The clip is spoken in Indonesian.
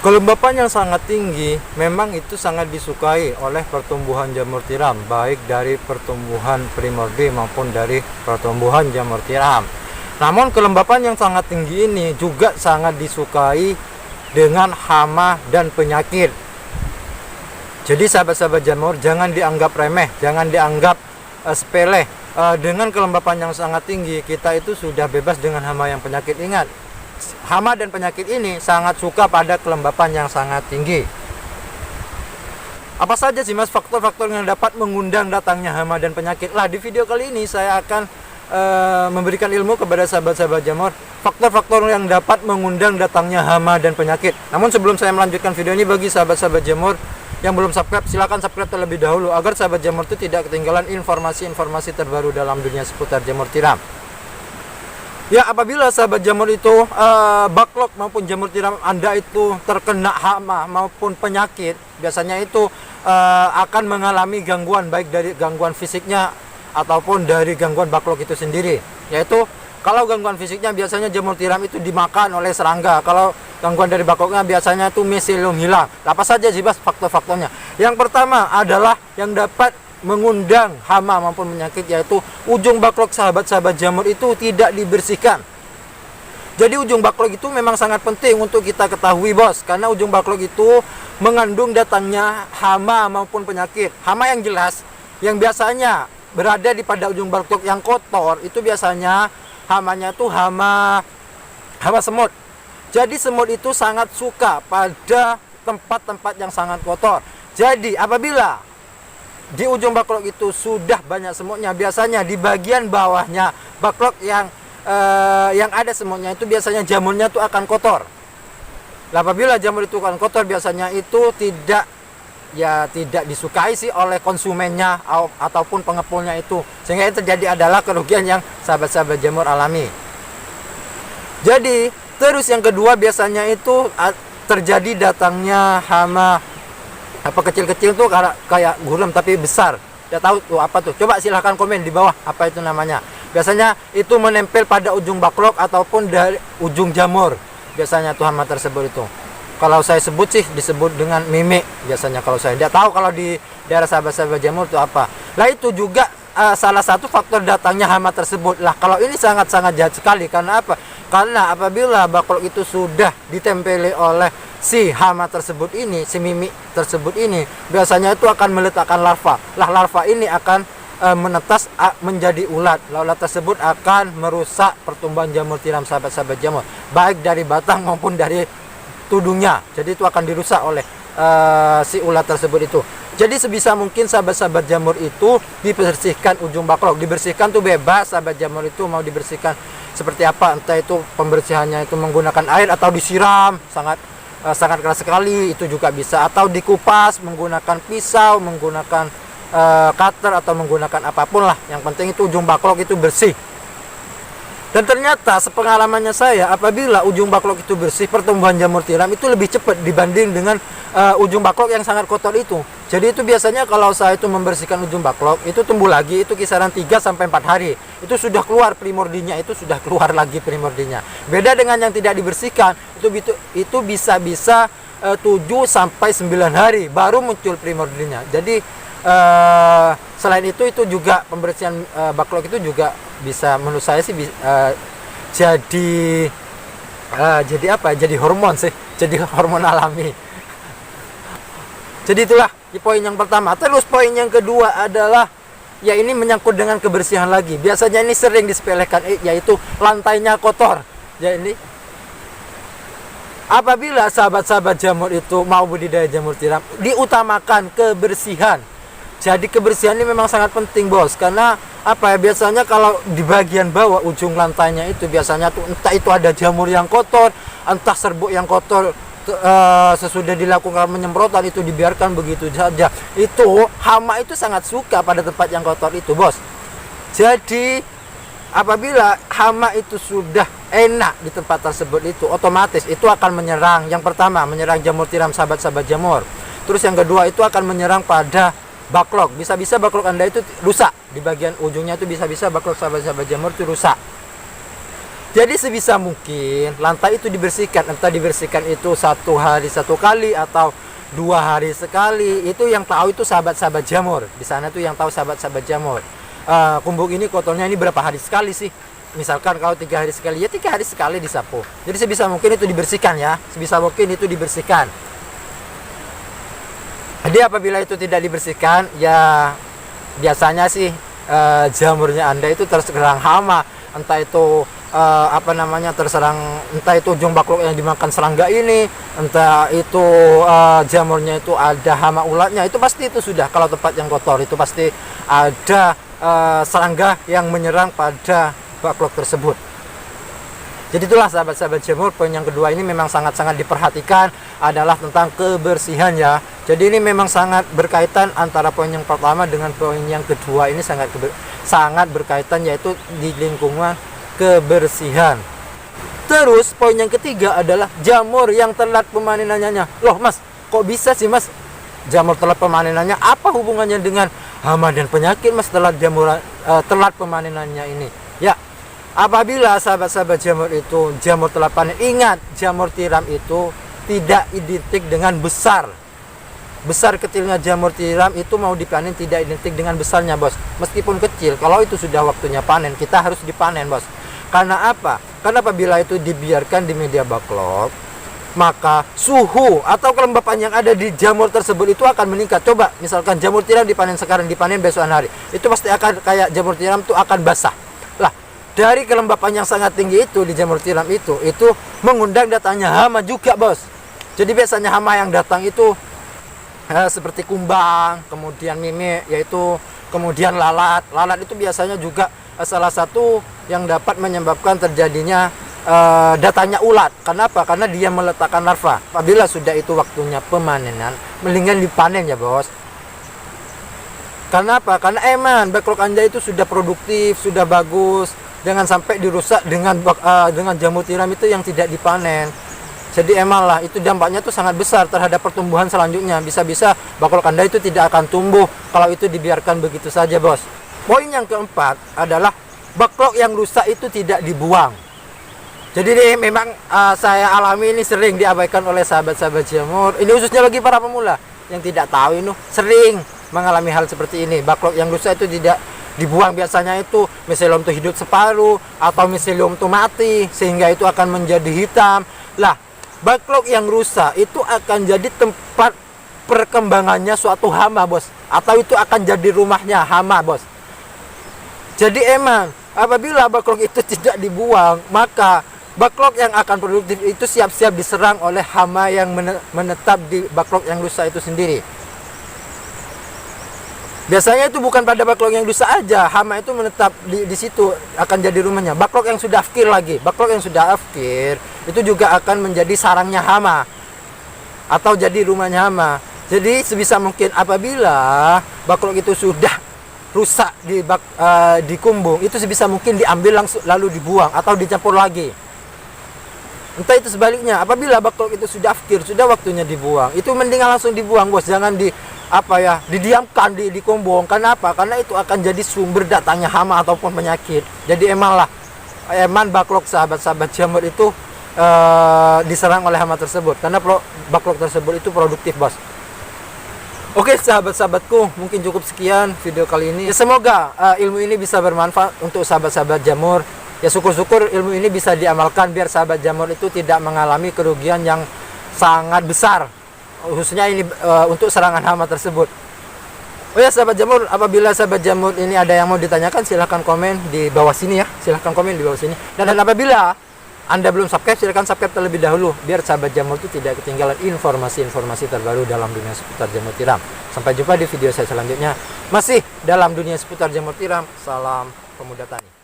Kelembapan yang sangat tinggi memang itu sangat disukai oleh pertumbuhan jamur tiram, baik dari pertumbuhan primordi maupun dari pertumbuhan jamur tiram. Namun kelembapan yang sangat tinggi ini juga sangat disukai dengan hama dan penyakit. Jadi sahabat-sahabat jamur, jangan dianggap remeh, jangan dianggap sepele. Dengan kelembapan yang sangat tinggi, kita itu sudah bebas dengan hama yang penyakit. Ingat, hama dan penyakit ini sangat suka pada kelembapan yang sangat tinggi. Apa saja sih mas faktor-faktor yang dapat mengundang datangnya hama dan penyakit? Di video kali ini saya akan memberikan ilmu kepada sahabat-sahabat jamur faktor-faktor yang dapat mengundang datangnya hama dan penyakit. Namun sebelum saya melanjutkan video ini, bagi sahabat-sahabat jamur yang belum subscribe, silakan subscribe terlebih dahulu agar sahabat jamur itu tidak ketinggalan informasi-informasi terbaru dalam dunia seputar jamur tiram. Ya, apabila sahabat jamur itu backlog maupun jamur tiram Anda itu terkena hama maupun penyakit, biasanya itu akan mengalami gangguan, baik dari gangguan fisiknya ataupun dari gangguan backlog itu sendiri. Yaitu kalau gangguan fisiknya biasanya jamur tiram itu dimakan oleh serangga. Kalau gangguan dari backlognya biasanya itu miselium hilang. Apa saja sih mas faktor-faktornya? Yang pertama adalah yang dapat mengundang hama maupun penyakit, yaitu ujung backlog sahabat-sahabat jamur itu tidak dibersihkan. Jadi ujung backlog itu memang sangat penting untuk kita ketahui bos, karena ujung backlog itu mengandung datangnya hama maupun penyakit. Hama yang jelas, yang biasanya berada di pada ujung backlog yang kotor, itu biasanya hamanya itu hama semut. Jadi semut itu sangat suka pada tempat-tempat yang sangat kotor. Jadi apabila di ujung backlog itu sudah banyak semutnya, biasanya di bagian bawahnya backlog yang ada semutnya itu biasanya jamurnya itu akan kotor. Apabila jamur itu akan kotor, biasanya itu tidak disukai sih oleh konsumennya ataupun pengepulnya itu, sehingga yang terjadi adalah kerugian yang sahabat-sahabat jamur alami. Jadi terus yang kedua, biasanya itu terjadi datangnya hama kecil-kecil tuh kayak gurem tapi besar. Tidak tahu tuh apa tuh, coba silahkan komen di bawah apa itu namanya. Biasanya itu menempel pada ujung backlog ataupun dari ujung jamur, biasanya tuh hama tersebut itu. Kalau saya sebut sih disebut dengan mimik biasanya, kalau saya tidak tahu kalau di daerah sahabat-sahabat jamur itu apa. Itu juga salah satu faktor datangnya hama tersebut. Kalau ini sangat-sangat jahat sekali. Karena apa? Karena apabila backlog itu sudah ditempeli oleh si hama tersebut ini, si mimik tersebut ini, biasanya itu akan meletakkan larva. Larva ini akan menetas menjadi ulat. Ulat tersebut akan merusak pertumbuhan jamur tiram sahabat-sahabat jamur, baik dari batang maupun dari tudungnya. Jadi itu akan dirusak oleh si ulat tersebut itu. Jadi sebisa mungkin sahabat-sahabat jamur itu dibersihkan ujung backlog. Dibersihkan tuh bebas, sahabat jamur itu mau dibersihkan seperti apa, entah itu pembersihannya itu menggunakan air atau disiram sangat keras sekali, itu juga bisa, atau dikupas menggunakan pisau, menggunakan cutter atau menggunakan apapun lah. Yang penting itu ujung backlog itu bersih. Dan ternyata sepengalamannya saya, apabila ujung backlog itu bersih, pertumbuhan jamur tiram itu lebih cepat dibanding dengan ujung backlog yang sangat kotor itu. Jadi itu biasanya kalau saya itu membersihkan ujung backlog, itu tumbuh lagi itu kisaran 3-4 hari. Itu sudah keluar primordinya, itu sudah keluar lagi primordinya. Beda dengan yang tidak dibersihkan, itu bisa-bisa 7-9 hari baru muncul primordinya. Jadi selain itu juga pembersihan backlog itu juga bisa, menurut saya sih jadi apa? Jadi hormon sih, jadi hormon alami. Jadi itulah poin yang pertama. Terus poin yang kedua adalah ya ini menyangkut dengan kebersihan lagi. Biasanya ini sering disepelekan, yaitu lantainya kotor. Ya ini apabila sahabat-sahabat jamur itu mau budidaya jamur tiram, diutamakan kebersihan. Jadi kebersihan ini memang sangat penting bos, karena apa ya, biasanya kalau di bagian bawah ujung lantainya itu biasanya tuh entah itu ada jamur yang kotor, entah serbuk yang kotor, sesudah dilakukan penyemprotan itu dibiarkan begitu saja. Itu hama itu sangat suka pada tempat yang kotor itu bos. Jadi apabila hama itu sudah enak di tempat tersebut, itu otomatis itu akan menyerang. Yang pertama menyerang jamur tiram sahabat-sahabat jamur. Terus yang kedua itu akan menyerang pada backlog. Bisa-bisa backlog Anda itu rusak. Di bagian ujungnya itu bisa-bisa backlog sahabat-sahabat jamur itu rusak. Jadi sebisa mungkin lantai itu dibersihkan, entah dibersihkan itu 1 hari 1 kali atau 2 hari sekali. Itu yang tahu itu sahabat-sahabat jamur. Di sana tuh yang tahu sahabat-sahabat jamur. Kumbung ini kotornya ini berapa hari sekali sih? Misalkan kalau 3 hari sekali, ya 3 hari sekali disapu. Jadi sebisa mungkin itu dibersihkan ya, sebisa mungkin itu dibersihkan. Jadi apabila itu tidak dibersihkan, ya biasanya sih jamurnya Anda itu terserang hama, entah itu terserang, entah itu ujung baklok yang dimakan serangga ini, entah itu jamurnya itu ada hama ulatnya, itu pasti itu sudah, kalau tempat yang kotor itu pasti ada serangga yang menyerang pada baklok tersebut. Jadi itulah sahabat-sahabat jamur, poin yang kedua ini memang sangat-sangat diperhatikan adalah tentang kebersihan ya. Jadi ini memang sangat berkaitan antara poin yang pertama dengan poin yang kedua, ini sangat berkaitan, yaitu di lingkungan kebersihan. Terus poin yang ketiga adalah jamur yang telat pemanenannya. Loh mas, kok bisa sih mas jamur telat pemanenannya? Apa hubungannya dengan hama dan penyakit mas telat pemanenannya ini? Ya, apabila sahabat-sahabat jamur itu jamur telat panen, ingat jamur tiram itu tidak identik dengan besar. Besar kecilnya jamur tiram itu mau dipanen tidak identik dengan besarnya bos. Meskipun kecil, kalau itu sudah waktunya panen, kita harus dipanen bos. Karena apa? Karena apabila itu dibiarkan di media baklok, maka suhu atau kelembapan yang ada di jamur tersebut itu akan meningkat. Coba misalkan jamur tiram dipanen sekarang, dipanen besokan hari, itu pasti akan kayak jamur tiram itu akan basah. Lah, dari kelembapan yang sangat tinggi itu di jamur tiram itu mengundang datangnya hama juga bos. Jadi biasanya hama yang datang itu seperti kumbang, kemudian mimik, yaitu kemudian lalat. Lalat itu biasanya juga salah satu yang dapat menyebabkan terjadinya datangnya ulat. Kenapa? Karena dia meletakkan larva. Apabila sudah itu waktunya pemanenan, mendingan dipanen ya bos. Karena apa? Karena baklok Anda itu sudah produktif, sudah bagus. Jangan sampai dirusak dengan jamur tiram itu yang tidak dipanen. Jadi lah itu dampaknya tuh sangat besar terhadap pertumbuhan selanjutnya. Bisa-bisa baklok Anda itu tidak akan tumbuh kalau itu dibiarkan begitu saja bos. Poin yang keempat adalah baklok yang rusak itu tidak dibuang. Jadi ini memang saya alami ini sering diabaikan oleh sahabat-sahabat jamur. Ini khususnya bagi para pemula yang tidak tahu ini sering mengalami hal seperti ini. Baklok yang rusak itu tidak dibuang, biasanya itu miselium itu hidup separuh atau miselium itu mati sehingga itu akan menjadi hitam. Lah, baklok yang rusak itu akan jadi tempat perkembangannya suatu hama bos, atau itu akan jadi rumahnya hama bos. Jadi apabila baklok itu tidak dibuang, maka baklok yang akan produktif itu siap-siap diserang oleh hama yang menetap di baklok yang rusak itu sendiri. Biasanya itu bukan pada baklok yang rusak aja, hama itu menetap di situ, akan jadi rumahnya. Baklok yang sudah afkir lagi, baklok yang sudah afkir itu juga akan menjadi sarangnya hama atau jadi rumahnya hama. Jadi sebisa mungkin apabila baklok itu sudah rusak di kumbung, itu sebisa mungkin diambil langsung lalu dibuang atau dicampur lagi. Entah itu sebaliknya, apabila baklok itu sudah afkir, sudah waktunya dibuang, itu mendingan langsung dibuang bos, jangan didiamkan di kumbung. Karena apa? Karena itu akan jadi sumber datangnya hama ataupun penyakit. Jadi baklok sahabat-sahabat jamur itu diserang oleh hama tersebut, karena baklok tersebut itu produktif bos. Oke sahabat-sahabatku, mungkin cukup sekian video kali ini. Ya, semoga ilmu ini bisa bermanfaat untuk sahabat-sahabat jamur. Ya syukur-syukur ilmu ini bisa diamalkan biar sahabat jamur itu tidak mengalami kerugian yang sangat besar, khususnya ini untuk serangan hama tersebut. Oh ya sahabat jamur, apabila sahabat jamur ini ada yang mau ditanyakan, silahkan komen di bawah sini ya, silahkan komen di bawah sini. Dan apabila Anda belum subscribe, silahkan subscribe terlebih dahulu biar sahabat jamur itu tidak ketinggalan informasi-informasi terbaru dalam dunia seputar jamur tiram. Sampai jumpa di video saya selanjutnya, masih dalam dunia seputar jamur tiram. Salam pemuda tani.